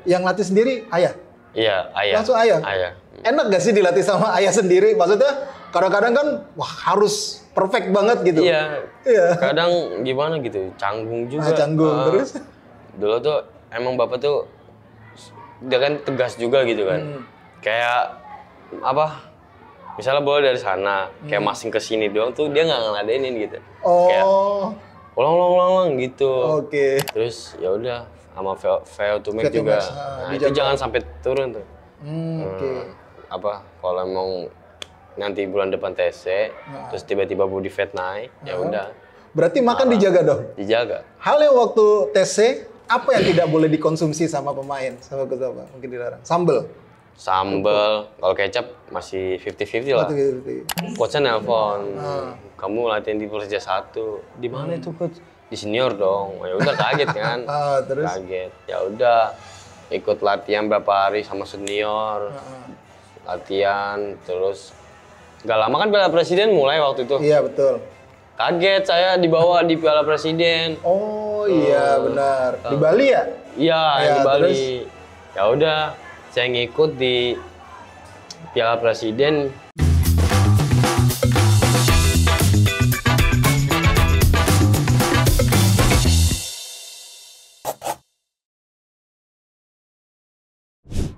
Yang latih sendiri ayah? Iya, ayah. Langsung ayah? Ayah. Enak gak sih dilatih sama ayah sendiri? Maksudnya kadang-kadang kan wah harus perfect banget gitu. Iya. Iya. Kadang gimana gitu, canggung juga. Canggung terus. Dulu tuh emang bapak tuh dia kan tegas juga gitu kan. Kayak apa? Misalnya bola dari sana, kayak masing ke sini doang tuh dia nggak ngeladenin gitu. Kayak ulang gitu. Oke. Terus ya udah sama VO to make juga. Nah, itu jangan sampai turun tuh. Oke. Apa kalau emang nanti bulan depan TC, terus tiba-tiba body fat naik, ya udah. Berarti makan dijaga dong? Dijaga. Hal yang waktu TC, apa yang tidak boleh dikonsumsi sama pemain? Sama apa? Mungkin dilarang. Sambel, kalau kecap masih 50-50 lah. Coachnya nelpon, kamu latihan di Persija 1. Di mana itu coach? Di senior dong. Ya udah kaget kan. Terus? Kaget. Ya udah ikut latihan berapa hari sama senior. Latihan terus nggak lama kan Piala Presiden mulai waktu itu. Iya betul. Kaget saya dibawa di Piala Presiden. Oh iya benar. Di Bali ya? Iya di Bali. Terus? Ya udah saya ngikut di Piala Presiden.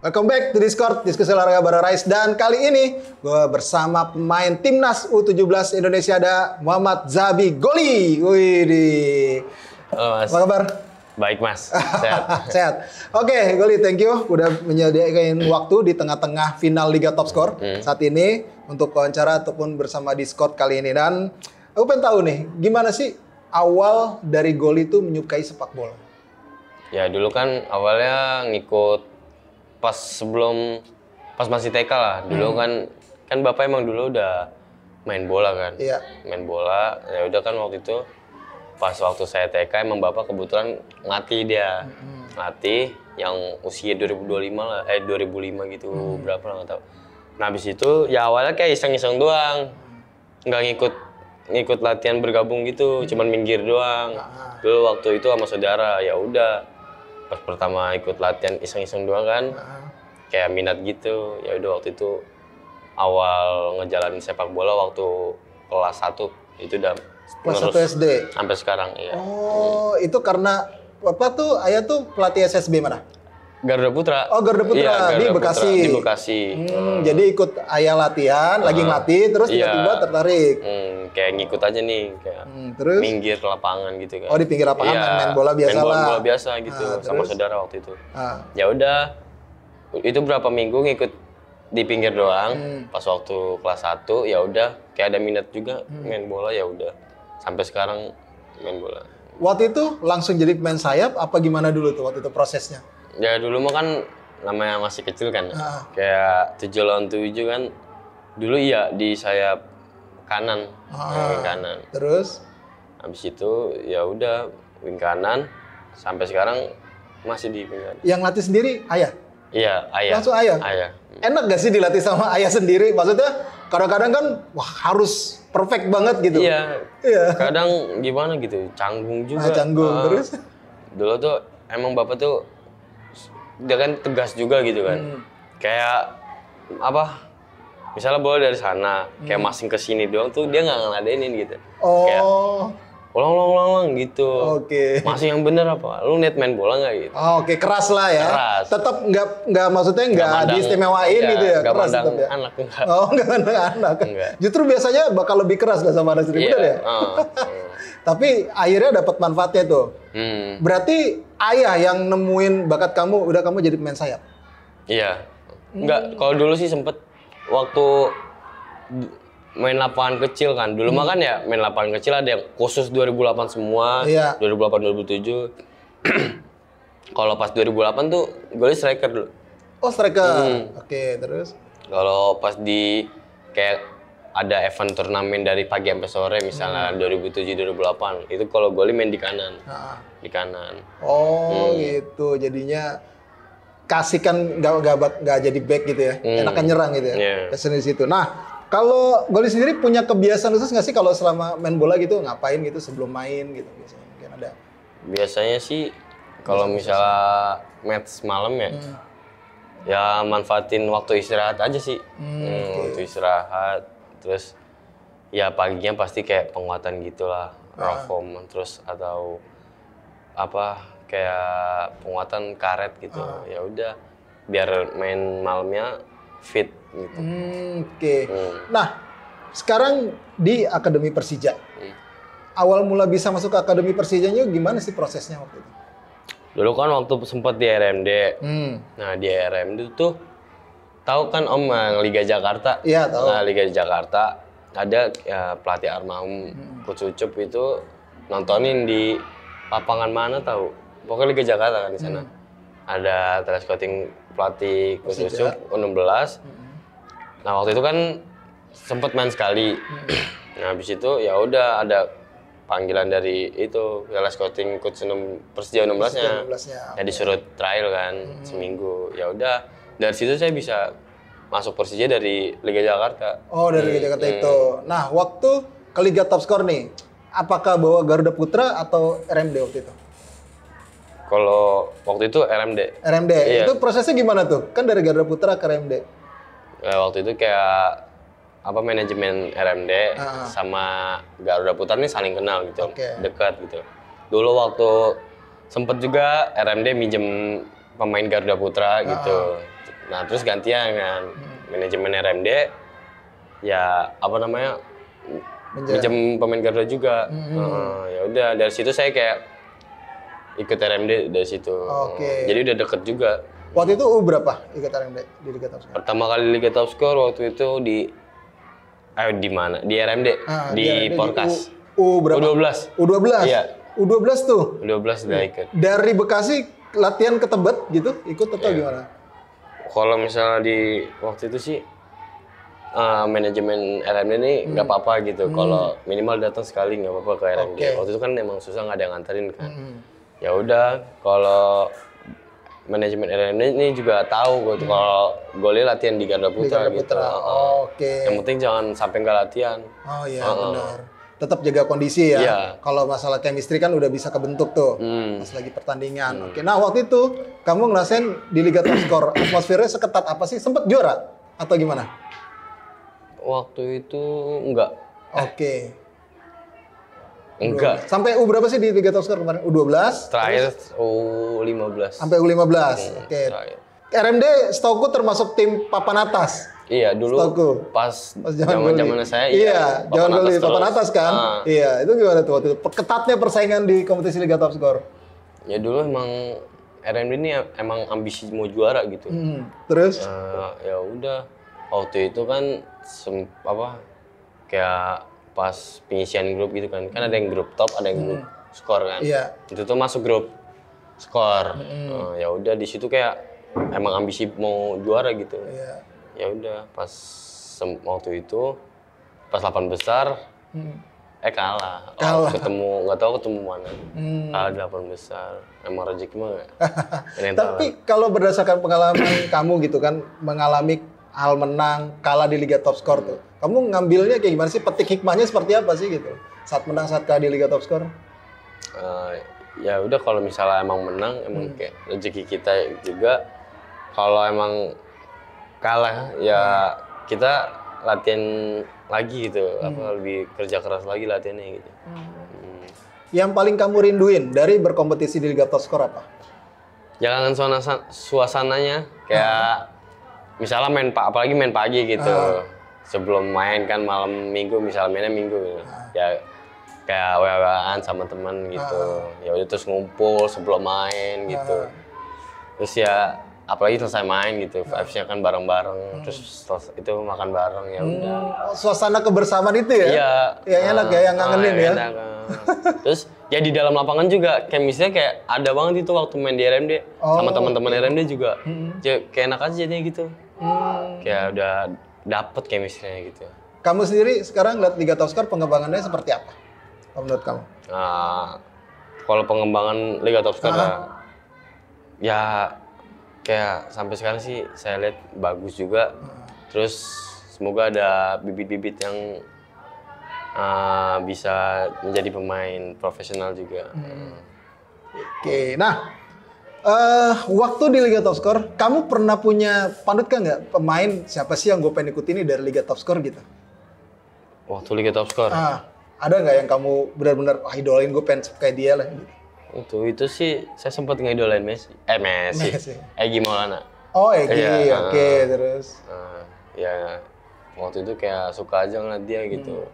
Welcome back to Discord, diskusi olahraga bareng Rais. Dan kali ini gue bersama pemain Timnas U17 Indonesia ada Muhammad Zabi Goli. Wih, Halo Mas. apa kabar? Baik Mas, sehat. Sehat. Oke, Goli, thank you udah menyediakan waktu di tengah-tengah final Liga Top Skor saat ini untuk wawancara ataupun bersama Discord kali ini. Dan aku pengen tahu nih, gimana sih awal dari Goli itu menyukai sepak bola? Ya dulu kan awalnya ngikut pas masih TK lah. Dulu kan Bapak emang dulu udah main bola kan. Iya. Main bola. Ya udah kan waktu itu pas waktu saya TK emang Bapak kebetulan ngelatih dia. Ngelatih yang usia 2025 lah, 2005 gitu, berapa lah nggak tahu. Nah habis itu ya awalnya kayak iseng-iseng doang. Nggak ngikut latihan bergabung gitu, cuman minggir doang. Dulu waktu itu sama saudara, ya udah. Pas pertama ikut latihan iseng-iseng doang kan, kayak minat gitu. Ya udah waktu itu awal ngejalanin sepak bola waktu kelas 1 itu udah Kelas 1 SD? Sampai sekarang, iya. Oh, itu karena apa tuh? Ayah tuh pelatih SSB mana? Garuda Putra. Oh, Garuda Putra, iya, di Bekasi. Putra, di Bekasi. Jadi ikut ayah latihan, lagi ngelatih, terus tiba-tiba tertarik. Kayak ngikut aja nih, kayak terus? minggir ke lapangan gitu kan. Oh, di pinggir lapangan main bola biasa lah. Main bola biasa gitu, sama saudara waktu itu. Ya udah, itu berapa minggu ngikut di pinggir doang. Pas waktu kelas 1, ya udah kayak ada minat juga main bola, ya udah. Sampai sekarang main bola. Waktu itu langsung jadi pemain sayap, apa gimana dulu tuh waktu itu prosesnya? Ya dulu mah kan namanya masih kecil kan, kayak 7 lawan 7 kan, dulu iya di sayap kanan, wing kanan. Terus? Habis itu ya udah wing kanan, sampai sekarang masih di wing kanan. Yang latih sendiri ayah? Iya, ayah. Langsung ayah? Ayah. Enak gak sih dilatih sama ayah sendiri? Maksudnya kadang-kadang kan wah harus perfect banget gitu. Iya. Kadang gimana gitu, canggung juga. Canggung, terus? Dulu tuh emang bapak tuh dia kan tegas juga gitu kan. Kayak apa? Misalnya bola dari sana, kayak masing ke sini doang tuh dia nggak ngeladenin gitu. Kayak ulang gitu. Oke. Masih yang bener apa? Lu net main bola nggak gitu? Oke, keras lah ya. Keras. Tetap nggak maksudnya nggak diistimewain gitu ya. Nggak Keras mandang tetap ya. anak enggak. Oh, nggak mandang anak. Enggak. Justru biasanya bakal lebih keras lah sama anak sendiri, bener ya? Tapi akhirnya dapat manfaatnya tuh. Berarti ayah yang nemuin bakat kamu, udah kamu jadi pemain sayap? Iya. Enggak, kalau dulu sih sempet waktu main lapangan kecil kan. Dulu mah kan ya main lapangan kecil ada yang khusus 2008 semua. Iya. 2008 2007. Kalau pas 2008 tuh gue striker dulu. Oh, striker. Oke, terus? Kalau pas di kayak ada event turnamen dari pagi sampai sore misalnya 2007 2008 itu kalau Goli main di kanan. Di kanan. Oh, gitu. Jadinya kasihkan nggak jadi back gitu ya. Enakan nyerang gitu ya. Kesini di situ. Nah, kalau Goli sendiri punya kebiasaan khusus nggak sih kalau selama main bola gitu ngapain gitu sebelum main gitu biasanya mungkin ada? Biasanya sih kalau misalnya match malam ya. Ya manfaatin waktu istirahat aja sih. Waktu istirahat, terus ya paginya pasti kayak penguatan gitulah, raw foam, terus atau apa kayak penguatan karet gitu. Ya udah biar main malamnya fit gitu. Oke. Nah, sekarang di Akademi Persija. Awal mula bisa masuk ke Akademi Persijanya gimana sih prosesnya waktu itu? Dulu kan waktu sempat di RMD. Nah, di RMD tuh tahu kan Om yang Liga Jakarta? Iya, tahu. Nah, Liga Jakarta ada ya, pelatih almarhum Coach Ucup itu nontonin di lapangan mana tahu? Pokoknya Liga Jakarta kan di sana. Ada telescouting pelatih Coach Ucup U16. Nah, waktu itu kan sempat main sekali. Nah, habis itu ya udah ada panggilan dari itu scouting coach Persija 16-nya. Ya disuruh trial kan seminggu. Ya udah dari situ saya bisa masuk Persija dari Liga Jakarta. Oh, dari Liga Jakarta itu. Nah, waktu ke Liga Top Skor nih, apakah bawa Garuda Putra atau RMD waktu itu? Kalau waktu itu RMD. RMD. Iya. Itu prosesnya gimana tuh? Kan dari Garuda Putra ke RMD. Ya, waktu itu kayak apa manajemen RMD sama Garuda Putra ini saling kenal gitu, dekat gitu. Dulu waktu sempet juga RMD minjem pemain Garuda Putra gitu. Nah terus gantian kan manajemen RMD ya apa namanya minjem pemain Garuda juga. Ya udah dari situ saya kayak ikut RMD dari situ. Jadi udah deket juga. Waktu itu berapa ikut RMD di Liga Top Skor? Pertama kali Liga Top Skor waktu itu di mana? Di RMD, di Porkas. berapa? U12. U12? Iya. U12 tuh? U12 udah ikut. Dari Bekasi latihan ke Tebet gitu, ikut atau gimana? Kalau misalnya di waktu itu sih, manajemen RMD ini nggak apa-apa gitu. Kalau minimal datang sekali nggak apa-apa ke RMD. Waktu itu kan emang susah nggak ada yang nganterin kan. Ya udah, kalau manajemen RMD ini juga tahu gitu kalau golnya latihan di Garuda Putra gitu. Yang penting jangan sampai nggak latihan. Oh iya benar. Tetap jaga kondisi ya. Kalau masalah chemistry kan udah bisa kebentuk tuh pas lagi pertandingan. Nah waktu itu kamu ngerasain di Liga Top Skor atmosfernya seketat apa sih? Sempet juara atau gimana? Waktu itu enggak. Enggak. Sampai U berapa sih di Liga Top Skor kemarin? U12? Terakhir U15. Sampai U15. RMD setahuku termasuk tim papan atas. Iya, dulu pas zaman-zaman saya iya, zaman Goli papan atas kan. Iya, itu gimana tuh waktu itu? Ketatnya persaingan di kompetisi Liga Top Skor. Ya dulu emang RMD ini emang ambisi mau juara gitu. Terus ya udah waktu itu kan kayak pas pengisian grup gitu kan ada yang grup top, ada yang grup skor kan. Itu tuh masuk grup skor. Ya udah di situ kayak emang ambisi mau juara gitu. Ya udah pas waktu itu pas 8 besar kalah. Ketemu nggak tahu ketemu mana. Kalah 8 besar. Emang rezeki mah nggak. Tapi kalau berdasarkan pengalaman kamu gitu kan mengalami hal menang, kalah di Liga Top Skor tuh. Kamu ngambilnya kayak gimana sih? Petik hikmahnya seperti apa sih gitu? Saat menang, saat kalah di Liga Top Skor? Ya udah kalau misalnya emang menang, emang kayak rezeki kita juga. Kalau emang kalah, ya kita latihan lagi gitu. Lebih kerja keras lagi latihannya gitu. Yang paling kamu rinduin dari berkompetisi di Liga Top Skor apa? Jangan suasananya kayak misalnya apalagi main pagi gitu. Sebelum main kan malam minggu, misalnya mainnya minggu gitu. Ya kayak WA-an sama teman gitu. Ya udah terus ngumpul sebelum main gitu. Terus ya apalagi selesai main gitu, vibes-nya kan bareng-bareng. Terus itu makan bareng ya udah. Suasana kebersamaan itu ya? Iya. Yang enak ya, yang ngangenin ya. Enak. Terus ya di dalam lapangan juga chemistry kayak ada banget itu waktu main di RMD sama teman-teman RMD juga. Kayak enak aja jadinya gitu. Kayak udah dapet chemistry-nya gitu. Kamu sendiri sekarang lihat Liga Top Skor pengembangannya seperti apa? Menurut kamu? Kalau pengembangan Liga Top Skor ya kayak sampai sekarang sih saya lihat bagus juga. Terus semoga ada bibit-bibit yang bisa menjadi pemain profesional juga. Oke, nah Waktu di Liga Top Score, kamu pernah punya panutan nggak pemain siapa sih yang gue pengen ikuti ini dari Liga Top Score gitu? Waktu Liga Top Score. Ada nggak yang kamu benar-benar idolain, gue pengen kayak dia lah gitu? Itu sih saya sempat ngidolain Messi. Messi. Egy Maulana. Oh, Egy, oke, terus. Ya waktu itu kayak suka aja ngeliat dia gitu.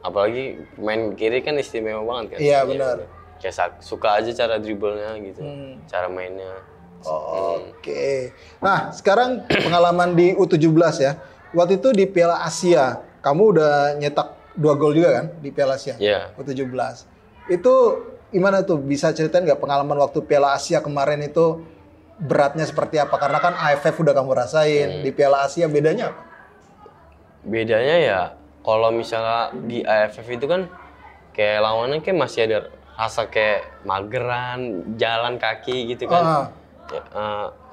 Apalagi main kiri kan istimewa banget kan. Iya, benar. Kayak suka aja cara dribblenya gitu, cara mainnya. Oke. Nah, sekarang pengalaman di U17 ya. Waktu itu di Piala Asia, kamu udah nyetak 2 gol juga kan di Piala Asia? Iya. U17. Itu gimana tuh? Bisa ceritain nggak pengalaman waktu Piala Asia kemarin itu beratnya seperti apa? Karena kan AFF udah kamu rasain, di Piala Asia bedanya apa? Bedanya ya, kalau misalnya di AFF itu kan kayak lawannya kayak masih ada rasa kayak mageran, jalan kaki gitu kan.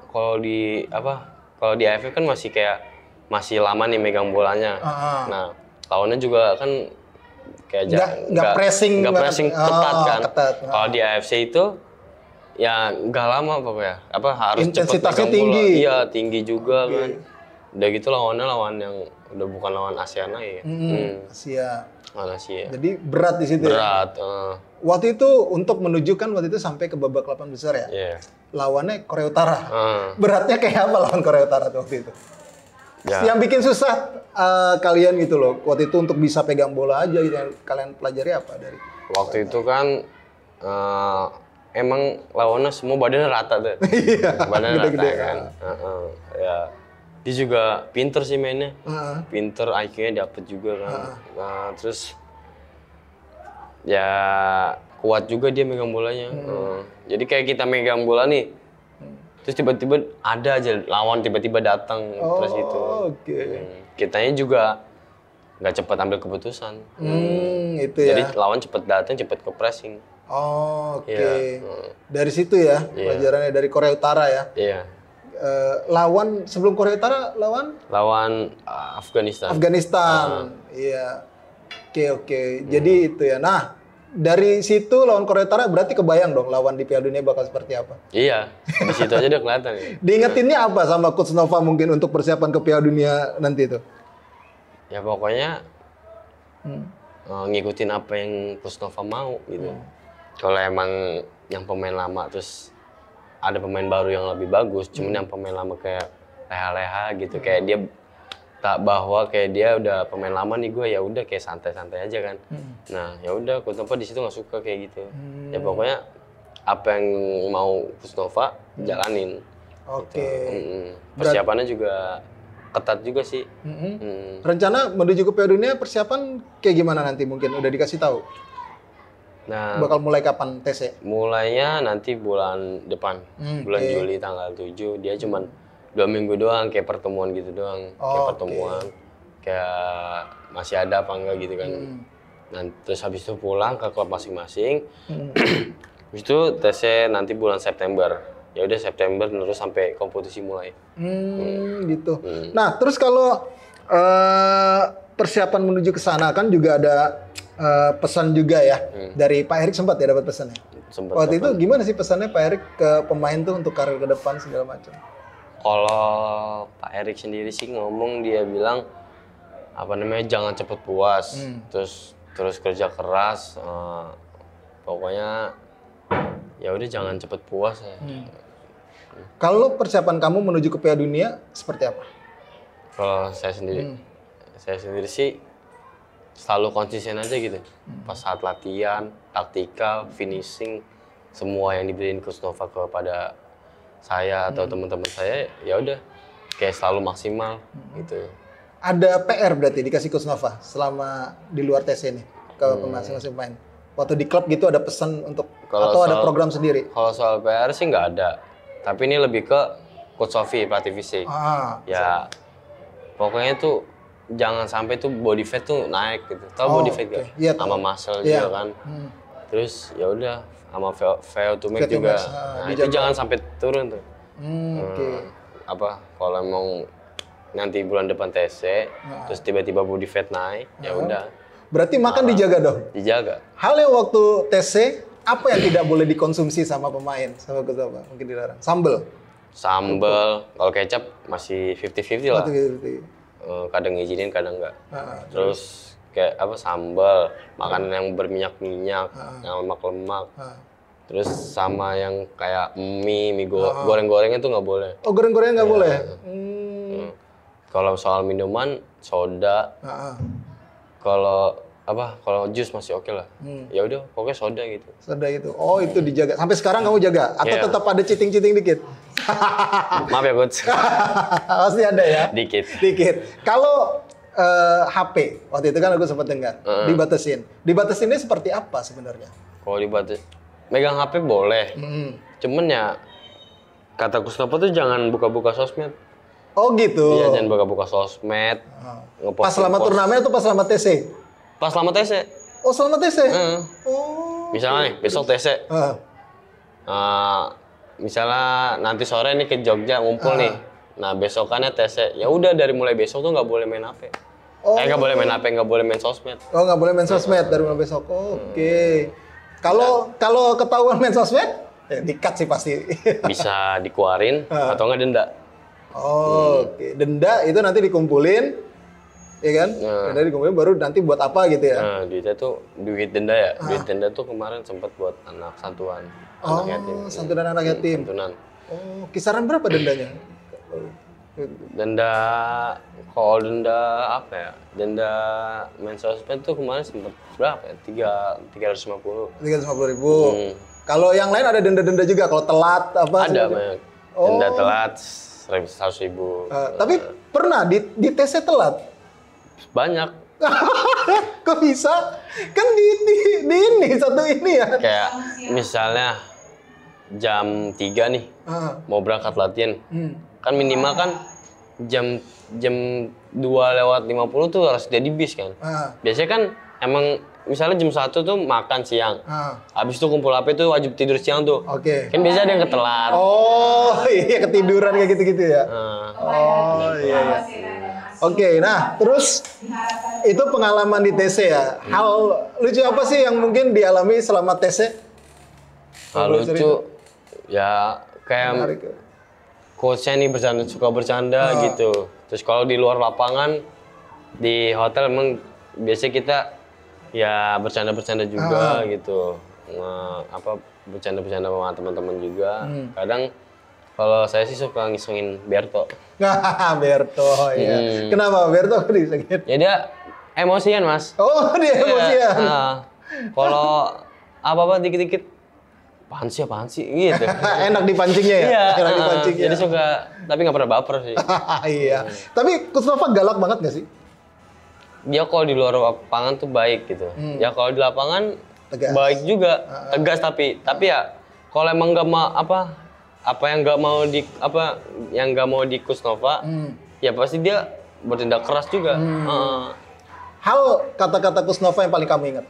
Kalau di AFF kan masih lama nih megang bolanya. Nah, lawannya juga kan kayak nggak pressing ketat kan. Kalau di AFC itu ya nggak lama pokoknya. Harus intensitasnya cepet tinggi. Bola. Iya, tinggi juga kan. Udah gitu lawan yang udah bukan lawan ASEAN lagi. Asia. Asia. Jadi berat di situ. Berat. Waktu itu untuk menuju kan waktu itu sampai ke babak 8 besar ya. Iya. Lawannya Korea Utara. Beratnya kayak apa lawan Korea Utara tuh waktu itu? Ya. Yang bikin susah kalian gitu loh. Waktu itu untuk bisa pegang bola aja gitu. Yang kalian pelajari apa dari? Waktu itu kan emang lawannya semua badannya rata tuh. Badannya rata kan. Ya. Dia juga pinter sih mainnya. Pinter, IQ-nya dapet juga kan. Nah, terus ya kuat juga dia megang bolanya. Jadi kayak kita megang bola nih, terus tiba-tiba ada aja lawan tiba-tiba datang terus itu. Kitanya juga nggak cepat ambil keputusan. Itu ya. Jadi lawan cepet datang, cepet ke pressing. Dari situ ya pelajarannya dari Korea Utara ya. Iya. Lawan sebelum Korea Utara lawan Afghanistan. Iya. Oke. Jadi itu ya. Nah, dari situ lawan Korea Utara berarti kebayang dong lawan di Piala Dunia bakal seperti apa? Iya. Di situ aja udah kelihatan ya. Diingetinnya apa sama Coach Nova mungkin untuk persiapan ke Piala Dunia nanti itu? Ya pokoknya ngikutin apa yang Coach Nova mau gitu. Kalau emang yang pemain lama terus ada pemain baru yang lebih bagus, cuman yang pemain lama kayak leha-leha gitu, kayak dia tak bahwa kayak dia udah pemain lama nih gue, ya udah kayak santai-santai aja kan. Nah ya udah Coach Nova di situ nggak suka kayak gitu. Ya pokoknya apa yang mau Coach Nova jalanin. Gitu. Persiapannya juga ketat juga sih. Rencana menuju ke Piala Dunia persiapan kayak gimana nanti mungkin udah dikasih tahu? Nah, bakal mulai kapan tesnya? Mulainya nanti bulan depan, bulan Juli tanggal 7. Dia cuman 2 minggu doang, kayak pertemuan gitu doang. Kayak masih ada apa enggak gitu kan. Nah, terus habis itu pulang ke klub masing-masing. Habis itu tesnya nanti bulan September. Ya udah September terus sampai kompetisi mulai. Gitu. Nah, terus kalau persiapan menuju ke sana kan juga ada pesan juga ya dari Pak Erik, sempat ya dapat pesannya. Waktu itu gimana sih pesannya Pak Erik ke pemain tuh untuk karir ke depan segala macam? Kalau Pak Erik sendiri sih ngomong, dia bilang jangan cepet puas, terus kerja keras, pokoknya ya udah jangan cepet puas ya. Kalau persiapan kamu menuju ke Piala Dunia seperti apa? Kalau saya sendiri sih selalu konsisten aja gitu. Pas saat latihan, taktikal, finishing, semua yang diberiin Coach Nova kepada saya atau teman-teman saya, ya udah kayak selalu maksimal gitu. Ada PR berarti dikasih Coach Nova selama di luar tes ini ke masing-masing pemain. Waktu di klub gitu ada pesan untuk atau ada program sendiri? Kalau soal PR sih nggak ada. Tapi ini lebih ke Coach Sofi, pelatih fisik. Ya pokoknya tuh jangan sampai tuh body fat tuh naik gitu. Tahu body fat gak? Iya, sama muscle juga kan. Terus ya udah sama VO2 max juga. Nah, itu jangan sampai turun tuh. Kalau emang nanti bulan depan TC, terus tiba-tiba body fat naik, ya udah. Berarti makan dijaga dong? Dijaga. Hal yang waktu TC apa yang tidak boleh dikonsumsi sama pemain? Sama coach apa? Mungkin dilarang. Sambel. Sambal, kalau kecap masih 50-50 lah. Gitu. Kadang ngizinin, kadang enggak. Terus? Terus kayak apa sambal, makanan yang berminyak-minyak, yang lemak-lemak. Terus sama yang kayak mie goreng-gorengnya tuh nggak boleh. Oh, goreng-goreng nggak boleh? Kalau soal minuman, soda. Kalau jus masih oke lah. Ya udah, pokoknya soda gitu. Soda itu. Oh, itu dijaga. Sampai sekarang kamu jaga? Atau Iya. tetap ada cheating-cheating dikit? Maaf ya coach. Pasti ada ya? Dikit. Kalau HP, waktu itu kan aku sempat dengar, dibatasin. Dibatasinnya seperti apa sebenarnya? Kalau dibatas, megang HP boleh. Cuman ya, kata Kusnapa tuh jangan buka-buka sosmed. Oh gitu? Iya, jangan buka-buka sosmed. Pas selama turnamen atau pas selama TC? Pas selama TC. Oh, selama TC? Oh. Misalnya nih, besok TC. Misalnya nanti sore nih ke Jogja ngumpul nih. Nah, besokannya TC. Ya udah dari mulai besok tuh nggak boleh main HP. Nggak boleh main HP, nggak boleh main sosmed. Oh, nggak boleh main sosmed dari mulai besok. Oke. Kalau ketahuan main sosmed, ya di-cut sih pasti. Bisa dikeluarin atau nggak denda. Oke. Denda itu nanti dikumpulin, ya kan? Denda dikumpulin baru nanti buat apa gitu ya? Nah, duitnya tuh duit denda ya. Duit denda tuh kemarin sempat buat anak santuan, anak yatim. Santunan anak yatim. Santunan. Oh, kisaran berapa dendanya? Denda, kalau denda apa ya? Denda main sosmed tuh kemarin sempat berapa ya? 350. 350.000. Kalau yang lain ada denda-denda juga kalau telat apa? Ada banyak. Denda telat 100.000. Tapi pernah di TC telat? Banyak. Kok bisa? Kan di ini satu ini ya. Kayak misalnya jam 3 nih mau berangkat latihan. Kan minimal kan jam 2:50 tuh harus jadi bis kan. Biasanya kan emang misalnya jam 1 tuh makan siang. Habis itu kumpul HP tuh wajib tidur siang tuh. Oke. Kan biasanya ada yang ketelat. Oh, iya ketiduran kayak gitu-gitu ya. Oh, iya. Oke, nah terus itu pengalaman di TC ya. Hal lucu apa sih yang mungkin dialami selama TC? Hal lucu ya kayak coachnya nih suka bercanda gitu. Terus kalau di luar lapangan di hotel emang biasanya kita ya bercanda-bercanda juga gitu. Bercanda-bercanda sama teman-teman juga. Kadang kalau saya sih suka ngisengin Berto. Berto ya. Kenapa Berto disengit? Ya dia emosian, Mas. Oh, dia emosian. Kalau apa-apa dikit-dikit apaan sih gitu. Enak dipancingnya ya? Iya, enak dipancingnya. jadi suka, tapi nggak pernah baper sih. Iya. Tapi Kusnova galak banget nggak sih? Dia kalau di luar lapangan tuh baik gitu. Ya kalau di lapangan tegas. Baik juga, tegas tapi ya kalau emang nggak mau yang nggak mau di Kusnova, ya pasti dia bertindak keras juga. Hal kata-kata Kusnova yang paling kamu ingat?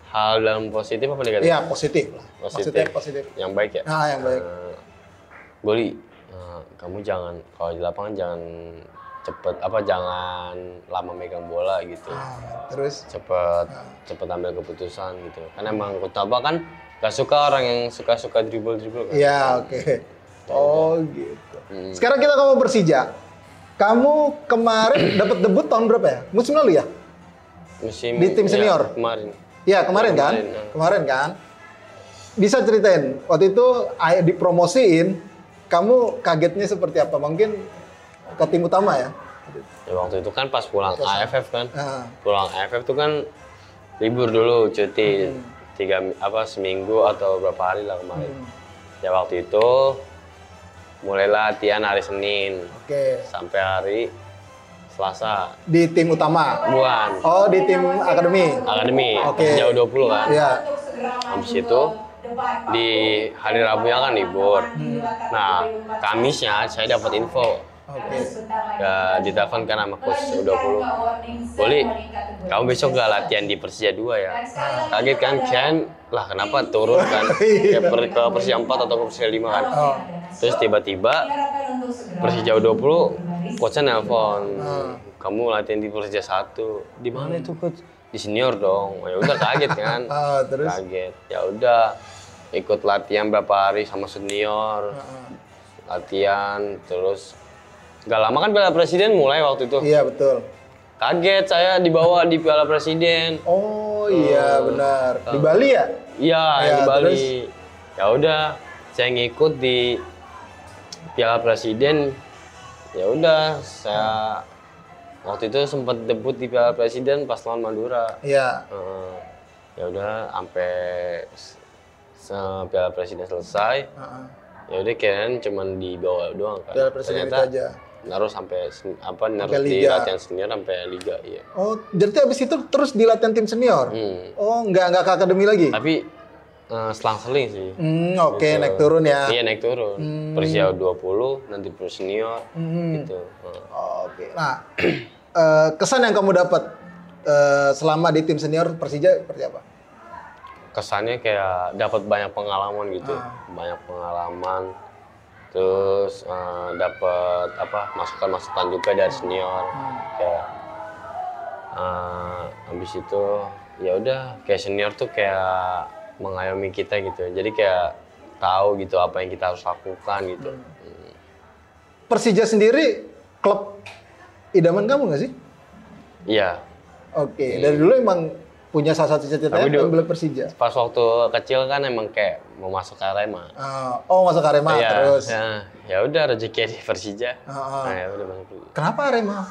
Hal dalam positif apa negatif? Iya, positif lah. Positif. Yang baik ya? Yang baik. Goli, kamu jangan, kalau di lapangan jangan jangan lama megang bola gitu. Terus? Cepet ambil keputusan gitu. Kan emang Kusnova kan gak suka orang yang suka dribble kan? Iya, oke. Oh gitu. Sekarang kita ngomong Persija. Kamu kemarin dapat debut tahun berapa ya? Musim lalu ya? Di tim senior? Ya, kemarin. Iya, kemarin kan? Kemarin kan? Bisa ceritain, waktu itu dipromosiin, kamu kagetnya seperti apa? Mungkin ke tim utama ya? Ya waktu itu kan pas pulang AFF kan. Pulang AFF tuh kan libur dulu, cuti. Seminggu atau berapa hari lah kemarin. Ya waktu itu mulai latihan hari Senin. Sampai hari Selasa. Di tim utama? Bukan. Oh, di tim akademi? Akademi, Jauh 20 kan. Iya. Habis itu di hari Rabunya kan libur. Nah, Kamisnya saya dapat info. Ya, ditelepon kan sama coach U20. Boli, kamu besok gak latihan di Persija 2 ya? Kaget kan, lah kenapa turun kan? Ke Persija 4 atau ke Persija 5 kan? Terus tiba-tiba Persija U20, coachnya nelpon. Kamu latihan di Persija 1. Di mana itu coach? Di di senior dong. Ya udah kaget kan. Terus? Kaget. Ya udah ikut latihan berapa hari sama senior. Latihan terus gak lama kan Piala Presiden mulai waktu itu. Iya, betul. Kaget saya dibawa di Piala Presiden. Oh iya benar. Di Bali ya? Iya, Ya, di Bali. terus? Ya udah, saya ngikut di Piala Presiden. Ya udah, saya waktu itu sempat debut di Piala Presiden pas lawan Madura. Iya. Ya udah, sampai Piala Presiden selesai. Ya udah, kirain cuman dibawa doang kan. Piala Presiden itu Ternyata aja. naruh sampai naruh Sampai di liga. latihan senior sampai liga, iya. Oh, jadi abis itu terus di latihan tim senior? Oh, nggak ke akademi lagi? Tapi selang-seling sih. Oke, naik turun ya. Iya, naik turun. Persia 20, nanti pro senior, gitu. Oke. Nah, kesan yang kamu dapat selama di tim senior Persija seperti apa? Kesannya kayak dapat banyak pengalaman gitu. Banyak pengalaman. Terus dapat masukan-masukan juga dari senior. Kayak habis itu ya udah, kayak senior tuh kayak mengayomi kita gitu. Jadi kayak tahu gitu apa yang kita harus lakukan gitu. Persija sendiri klub idaman kamu nggak sih? Iya. Oke, dari dulu emang punya salah satu cita-cita Tapi yang Persija. Pas waktu kecil kan emang kayak mau masuk ke Arema. Oh, masuk Arema Iya, terus. ya udah rezeki di Persija. Ah. Nah, ya udah masuk Persija. Kenapa Arema?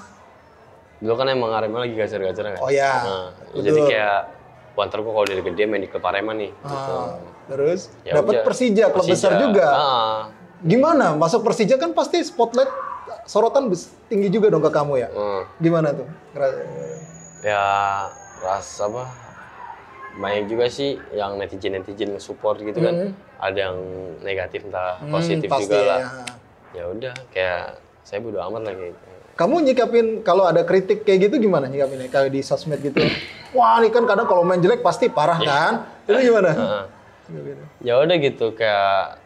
Dulu kan emang Arema lagi gajar-gajar kan. Oh ya, Nah, betul. jadi kayak wah, ntar gua kalau udah gede main di klub Arema nih. Gitu. Terus Ya dapat udah. Persija, klub besar juga. Gimana? Masuk Persija kan pasti spotlight sorotan tinggi juga dong ke kamu ya. Gimana tuh? Ya rasa apa? Banyak juga sih yang netizen support gitu kan. Ada yang negatif entah positif pasti, juga lah. ya. Ya udah, kayak saya bodo amat lah kayak gitu. Kamu nyikapin kalau ada kritik kayak gitu gimana nyikapinnya? Kayak di sosmed gitu. Wah, ini kan kadang kalau main jelek pasti parah kan? Itu gimana? Ya udah gitu, kayak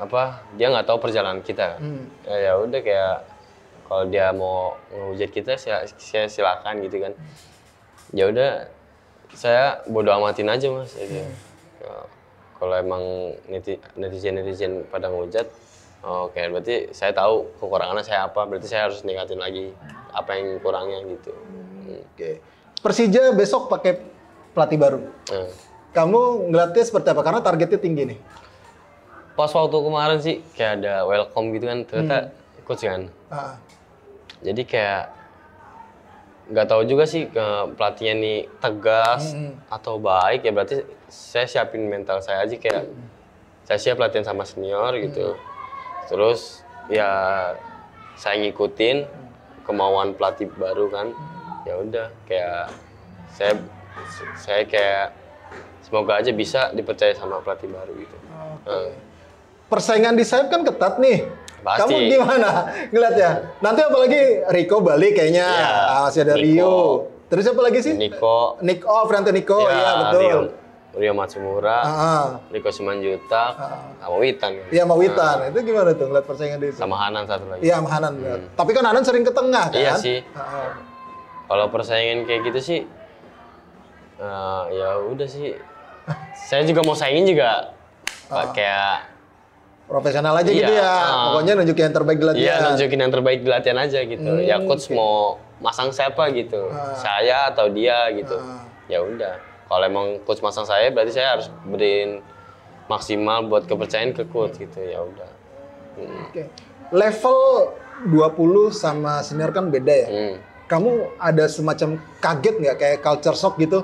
apa? Dia nggak tahu perjalanan kita kan. Ya udah, kayak kalau dia mau ngehujat kita, saya silakan gitu kan. Ya udah, saya bodo amatin aja mas. Gitu. Kalau emang netizen pada ngehujat, oke, berarti saya tahu kekurangannya saya apa, berarti saya harus ningkatin lagi apa yang kurangnya gitu. Oke. Persija besok pakai pelatih baru. Kamu ngeliatnya seperti apa? Karena targetnya tinggi nih. Pas waktu kemarin sih kayak ada welcome gitu kan, ternyata coach kan. Jadi kayak nggak tahu juga sih pelatihnya nih tegas atau baik, ya berarti saya siapin mental saya aja, kayak saya siap latihan sama senior gitu. Terus ya saya ngikutin kemauan pelatih baru kan. Ya udah, kayak saya kayak semoga aja bisa dipercaya sama pelatih baru gitu. Persaingan di sayap kan ketat nih. Pasti. Kamu gimana ngeliatnya? Nanti apalagi Rico balik kayaknya. Iya, Masih ada Nico. Rio. Terus siapa lagi sih? Nico. Franto Nico. Iya, betul. Rio Matsumura, Nico Simanjutak, sama Witan. Iya, sama Witan. Itu gimana tuh ngeliat persaingan di situ? Sama Hanan satu lagi. Iya, sama Hanan. Tapi kan Hanan sering ke tengah kan? Iya sih. Kalau persaingan kayak gitu sih, ya udah sih. Saya juga mau saingin juga, kayak profesional aja iya, gitu ya. Pokoknya nunjukin yang terbaik di latihan. Iya, nunjukin yang terbaik di latihan aja gitu. Ya coach mau masang siapa gitu, saya atau dia gitu. Ya udah. Kalau emang coach masang saya, berarti saya harus beriin maksimal buat kepercayaan ke coach gitu. Ya udah. Oke. Level 20 sama senior kan beda ya. Kamu ada semacam kaget nggak kayak culture shock gitu?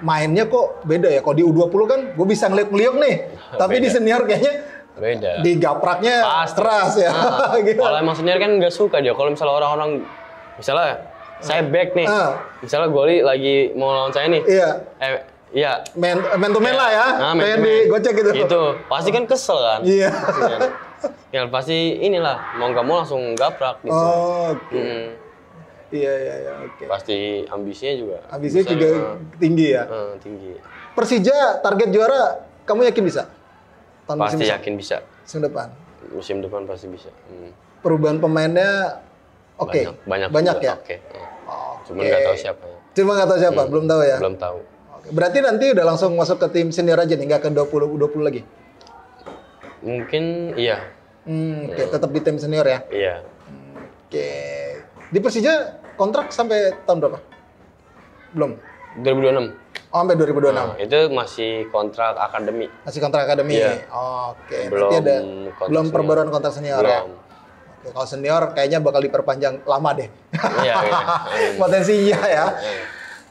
Mainnya kok beda ya? Kalau di U20 kan gue bisa ngeliat-ngeliat nih. Tapi di senior kayaknya beda. Digapraknya keras ya. Gitu. Kalau emang senior kan nggak suka dia. Kalau misalnya orang-orang, misalnya saya back nih, misalnya Goli lagi mau lawan saya nih. Iya. Iya. Man to man lah ya. Kayak di gocek gitu. Gitu. Pasti kan kesel kan. Iya. Ya pasti inilah, mau nggak mau langsung gaprak gitu. Oke. Iya, oke. Pasti ambisinya juga. Ambisinya juga tinggi ya. Tinggi. Persija target juara, kamu yakin bisa? Pasti yakin bisa. Musim depan. Musim depan pasti bisa. Perubahan pemainnya oke. Banyak Banyak juga, ya. Oke. Cuman nggak tahu siapa ya. Cuma nggak tahu siapa, belum tahu ya. Belum tahu. Oke, berarti nanti udah langsung masuk ke tim senior aja nih, nggak ke 20 lagi. Mungkin iya. Oke, tetap di tim senior ya. Iya. Oke. Di Persija kontrak sampai tahun berapa? Belum. 2026. Oh, sampai 2026. Nah, itu masih kontrak akademi. Masih kontrak akademi. Iya. Oke. Belum Berarti ada kontrak belum senior. perbaruan kontrak senior ya. Belum. Oke, kalau senior kayaknya bakal diperpanjang lama deh. Iya, iya. Potensinya ya.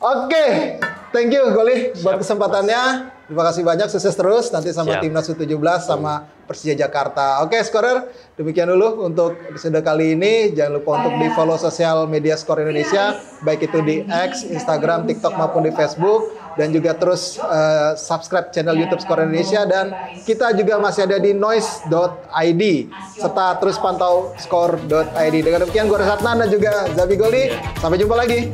Oke, thank you Goli buat kesempatannya. Terima kasih banyak, sukses terus nanti sama Siap. Timnas U17 sama Persija Jakarta. Oke, Scorer, demikian dulu untuk episode kali ini. Jangan lupa untuk di-follow sosial media Skor Indonesia, baik itu di X, Instagram, TikTok maupun di Facebook, dan juga terus subscribe channel YouTube Skor Indonesia, dan kita juga masih ada di noise.id serta terus pantau skor.id. Dengan demikian gue Resatnan dan juga Zabi Goli. Sampai jumpa lagi.